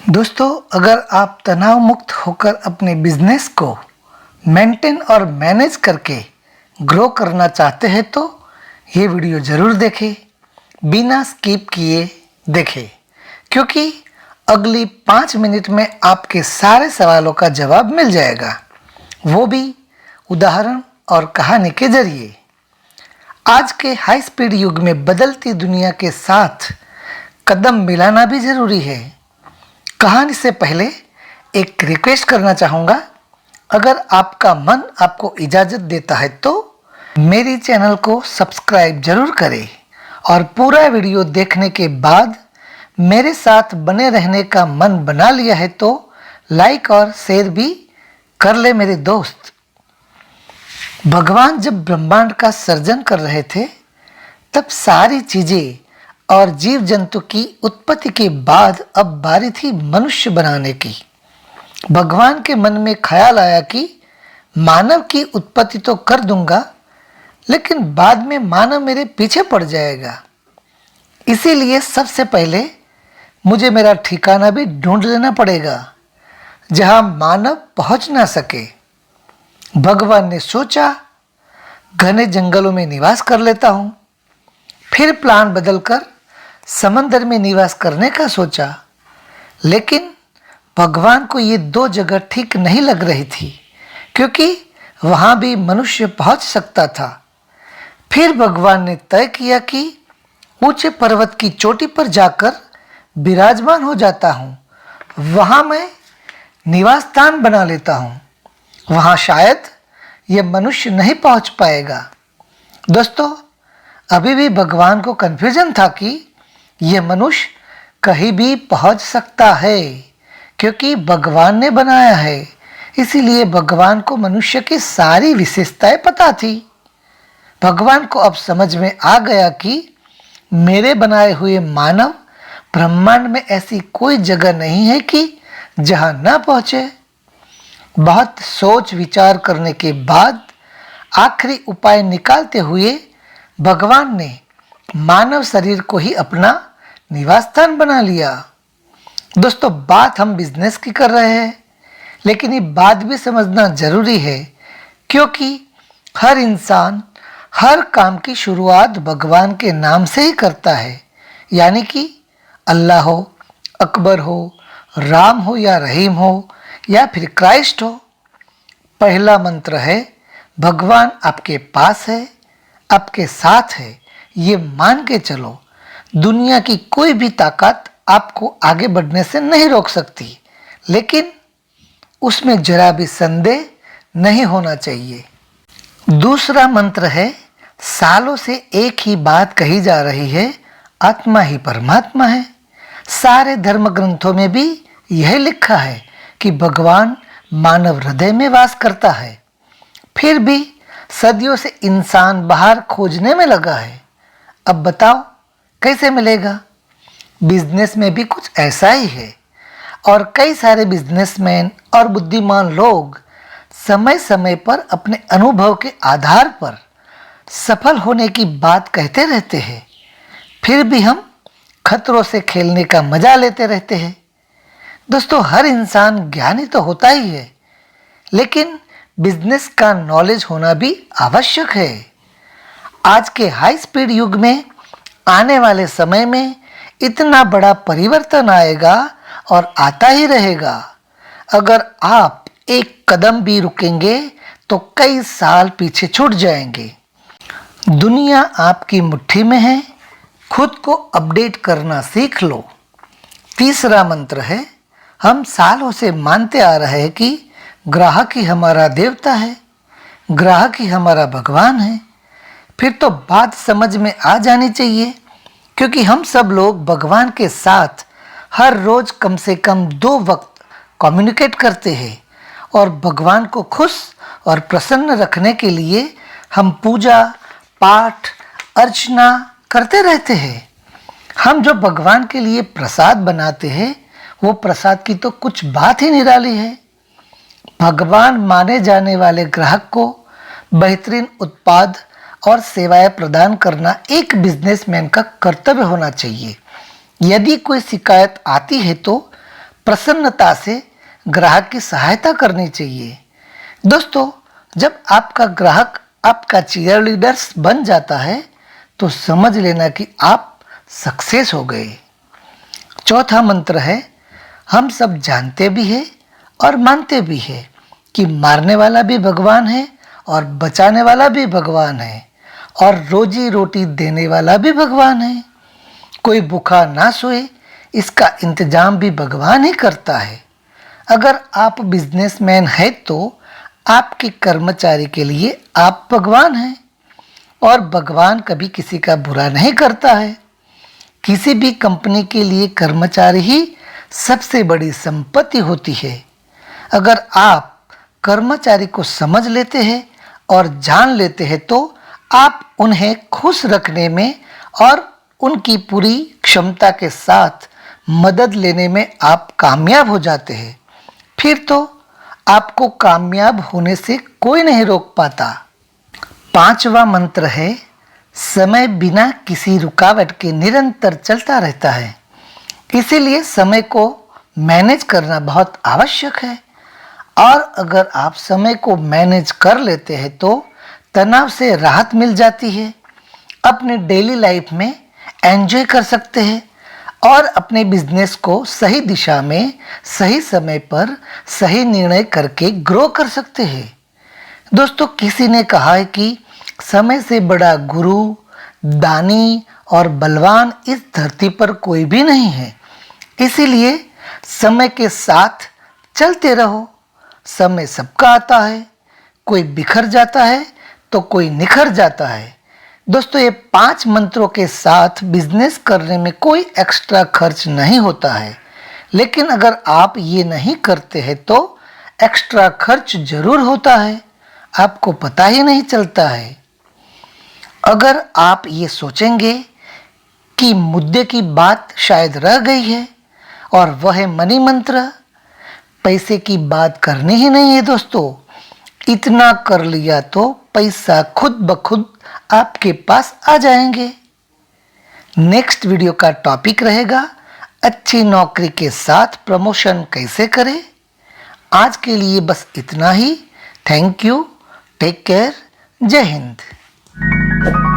दोस्तों, अगर आप तनाव मुक्त होकर अपने बिजनेस को मेंटेन और मैनेज करके ग्रो करना चाहते हैं तो ये वीडियो ज़रूर देखें, बिना स्किप किए देखें, क्योंकि अगली 5 मिनट में आपके सारे सवालों का जवाब मिल जाएगा, वो भी उदाहरण और कहानी के जरिए। आज के हाई स्पीड युग में बदलती दुनिया के साथ कदम मिलाना भी ज़रूरी है। कहानी से पहले एक रिक्वेस्ट करना चाहूँगा, अगर आपका मन आपको इजाज़त देता है तो मेरी चैनल को सब्सक्राइब जरूर करें और पूरा वीडियो देखने के बाद मेरे साथ बने रहने का मन बना लिया है तो लाइक और शेयर भी कर ले मेरे दोस्त। भगवान जब ब्रह्मांड का सर्जन कर रहे थे तब सारी चीज़ें और जीव जंतु की उत्पत्ति के बाद अब बारी थी मनुष्य बनाने की। भगवान के मन में ख्याल आया कि मानव की उत्पत्ति तो कर दूंगा, लेकिन बाद में मानव मेरे पीछे पड़ जाएगा। इसीलिए सबसे पहले मुझे मेरा ठिकाना भी ढूंढ लेना पड़ेगा जहां मानव पहुंच ना सके। भगवान ने सोचा, घने जंगलों में निवास कर लेता हूं। फिर प्लान बदलकर समंदर में निवास करने का सोचा, लेकिन भगवान को ये 2 जगह ठीक नहीं लग रही थी, क्योंकि वहाँ भी मनुष्य पहुँच सकता था। फिर भगवान ने तय किया कि ऊंचे पर्वत की चोटी पर जाकर विराजमान हो जाता हूँ, वहाँ मैं निवास स्थान बना लेता हूँ। वहाँ शायद ये मनुष्य नहीं पहुँच पाएगा। दोस्तों, अभी भी भगवान को कन्फ्यूजन था कि यह मनुष्य कहीं भी पहुंच सकता है, क्योंकि भगवान ने बनाया है। इसीलिए भगवान को मनुष्य की सारी विशेषताएं पता थी। भगवान को अब समझ में आ गया कि मेरे बनाए हुए मानव ब्रह्मांड में ऐसी कोई जगह नहीं है कि जहां ना पहुंचे। बहुत सोच विचार करने के बाद आखिरी उपाय निकालते हुए भगवान ने मानव शरीर को ही अपना निवास स्थान बना लिया। दोस्तों, बात हम बिजनेस की कर रहे हैं, लेकिन ये बात भी समझना जरूरी है, क्योंकि हर इंसान हर काम की शुरुआत भगवान के नाम से ही करता है। यानी कि अल्लाह हो, अकबर हो, राम हो या रहीम हो या फिर क्राइस्ट हो। पहला मंत्र है, भगवान आपके पास है, आपके साथ है। ये मान के चलो, दुनिया की कोई भी ताकत आपको आगे बढ़ने से नहीं रोक सकती, लेकिन उसमें जरा भी संदेह नहीं होना चाहिए। दूसरा मंत्र है, सालों से एक ही बात कही जा रही है, आत्मा ही परमात्मा है। सारे धर्म ग्रंथों में भी यह लिखा है कि भगवान मानव हृदय में वास करता है। फिर भी सदियों से इंसान बाहर खोजने में लगा है। अब बताओ कैसे मिलेगा? बिजनेस में भी कुछ ऐसा ही है, और कई सारे बिजनेसमैन और बुद्धिमान लोग समय समय पर अपने अनुभव के आधार पर सफल होने की बात कहते रहते हैं। फिर भी हम खतरों से खेलने का मजा लेते रहते हैं। दोस्तों, हर इंसान ज्ञानी तो होता ही है, लेकिन बिजनेस का नॉलेज होना भी आवश्यक है। आज के हाई स्पीड युग में आने वाले समय में इतना बड़ा परिवर्तन आएगा और आता ही रहेगा। अगर आप एक कदम भी रुकेंगे तो कई साल पीछे छूट जाएंगे। दुनिया आपकी मुट्ठी में है, खुद को अपडेट करना सीख लो। तीसरा मंत्र है, हम सालों से मानते आ रहे हैं कि ग्राहक ही हमारा देवता है, ग्राहक ही हमारा भगवान है। फिर तो बात समझ में आ जानी चाहिए, क्योंकि हम सब लोग भगवान के साथ हर रोज कम से कम 2 वक्त कम्युनिकेट करते हैं, और भगवान को खुश और प्रसन्न रखने के लिए हम पूजा पाठ अर्चना करते रहते हैं। हम जो भगवान के लिए प्रसाद बनाते हैं, वो प्रसाद की तो कुछ बात ही निराली है। भगवान माने जाने वाले ग्राहक को बेहतरीन उत्पाद और सेवाएं प्रदान करना एक बिजनेसमैन का कर्तव्य होना चाहिए। यदि कोई शिकायत आती है तो प्रसन्नता से ग्राहक की सहायता करनी चाहिए। दोस्तों, जब आपका ग्राहक आपका चीयर लीडर्स बन जाता है तो समझ लेना कि आप सक्सेस हो गए। चौथा मंत्र है, हम सब जानते भी हैं और मानते भी हैं कि मारने वाला भी भगवान है और बचाने वाला भी भगवान है और रोजी रोटी देने वाला भी भगवान है। कोई भूखा ना सोए इसका इंतजाम भी भगवान ही करता है। अगर आप बिजनेसमैन हैं तो आपके कर्मचारी के लिए आप भगवान हैं और भगवान कभी किसी का बुरा नहीं करता है। किसी भी कंपनी के लिए कर्मचारी ही सबसे बड़ी संपत्ति होती है। अगर आप कर्मचारी को समझ लेते हैं और जान लेते हैं तो आप उन्हें खुश रखने में और उनकी पूरी क्षमता के साथ मदद लेने में आप कामयाब हो जाते हैं। फिर तो आपको कामयाब होने से कोई नहीं रोक पाता। पांचवा मंत्र है, समय बिना किसी रुकावट के निरंतर चलता रहता है। इसीलिए समय को मैनेज करना बहुत आवश्यक है और अगर आप समय को मैनेज कर लेते हैं तो तनाव से राहत मिल जाती है। अपने डेली लाइफ में एंजॉय कर सकते हैं और अपने बिजनेस को सही दिशा में सही समय पर सही निर्णय करके ग्रो कर सकते हैं। दोस्तों, किसी ने कहा है कि समय से बड़ा गुरु, दानी और बलवान इस धरती पर कोई भी नहीं है। इसीलिए समय के साथ चलते रहो। समय सबका आता है, कोई बिखर जाता है तो कोई निखर जाता है। दोस्तों, ये 5 मंत्रों के साथ बिजनेस करने में कोई एक्स्ट्रा खर्च नहीं होता है, लेकिन अगर आप ये नहीं करते हैं तो एक्स्ट्रा खर्च जरूर होता है, आपको पता ही नहीं चलता है। अगर आप ये सोचेंगे कि मुद्दे की बात शायद रह गई है और वह है मनी मंत्र, पैसे की बात करनी ही नहीं है दोस्तों। इतना कर लिया तो पैसा खुद ब खुद आपके पास आ जाएंगे। नेक्स्ट वीडियो का टॉपिक रहेगा, अच्छी नौकरी के साथ प्रमोशन कैसे करें। आज के लिए बस इतना ही। थैंक यू, टेक केयर, जय हिंद।